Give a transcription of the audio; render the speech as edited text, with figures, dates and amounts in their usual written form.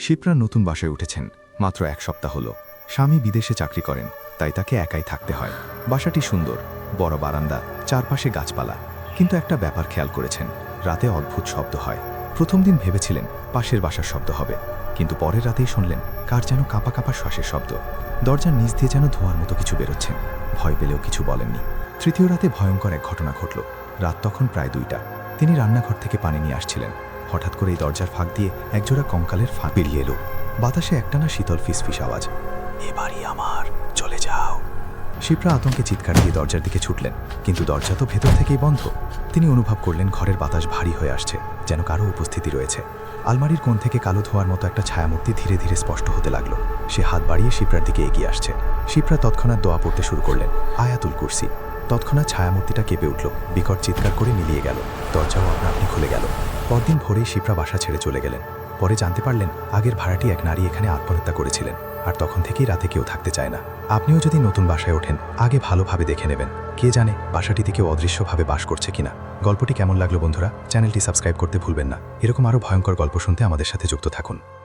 শিপ্রা নতুন বাসায় উঠেছেন, মাত্র 1 সপ্তাহ হলো। স্বামী বিদেশে চাকরি করেন, তাই তাকে একাই থাকতে হয়। বাসাটি সুন্দর, বড় বারান্দা, চারপাশে গাছপালা। কিন্তু একটা ব্যাপার খেয়াল করেছেন, রাতে অদ্ভুত শব্দ হয়। প্রথম দিন ভেবেছিলেন পাশের বাসার শব্দ হবে, কিন্তু পরের রাতেই শুনলেন কার যেন কাঁপা কাঁপা শ্বাসের শব্দ। দরজার নিচ দিয়ে যেন ধোঁয়ার মতো কিছু বেরোচ্ছেন। ভয় পেলেও কিছু বলেননি। তৃতীয় রাতে ভয়ঙ্কর এক ঘটনা ঘটল। রাত তখন প্রায় 2টা। তিনি রান্নাঘর থেকে পানি নিয়ে আসছিলেন। হঠাৎ করে এই দরজার ফাঁক দিয়ে একজোড়া কঙ্কালের ফাঁক বেরিয়ে এলো। বাতাসে একটানা শীতল ফিসফিস আওয়াজ, এ বাড়ি আমার, চলে যাও। শিপ্রা আতঙ্কে চিৎকার দিয়ে দরজার দিকে ছুটলেন, কিন্তু দরজা তো ভেতর থেকেই বন্ধ। তিনি অনুভব করলেন ঘরের বাতাস ভারী হয়ে আসছে, যেন কারো উপস্থিতি রয়েছে। আলমারির কোণ থেকে কালো ধোঁয়ার মতো একটা ছায়ামূর্তি ধীরে ধীরে স্পষ্ট হতে লাগলো। সে হাত বাড়িয়ে শিপ্রার দিকে এগিয়ে আসছে। শিপ্রা তৎক্ষণাৎ দোয়া পড়তে শুরু করলেন, আয়াতুল কুরসি। তৎক্ষণাৎ ছায়ামূর্তিটা কেঁপে উঠল, বিকট চিৎকার করে মিলিয়ে গেল। দরজাও আপনা আপনি খুলে গেল। পরদিন ভোরেই শিপ্রা বাসা ছেড়ে চলে গেলেন। পরে জানতে পারলেন আগের ভাড়াটি এক নারী এখানে আত্মহত্যা করেছিলেন, আর তখন থেকেই রাতে কেউ থাকতে চায় না। আপনিও যদি নতুন বাসায় ওঠেন, আগে ভালোভাবে দেখে নেবেন। কে জানে বাসাটিতে কেউ অদৃশ্যভাবে বাস করছে কিনা। গল্পটি কেমন লাগলো বন্ধুরা? চ্যানেলটি সাবস্ক্রাইব করতে ভুলবেন না। এরকম আরও ভয়ঙ্কর গল্প শুনতে আমাদের সাথে যুক্ত থাকুন।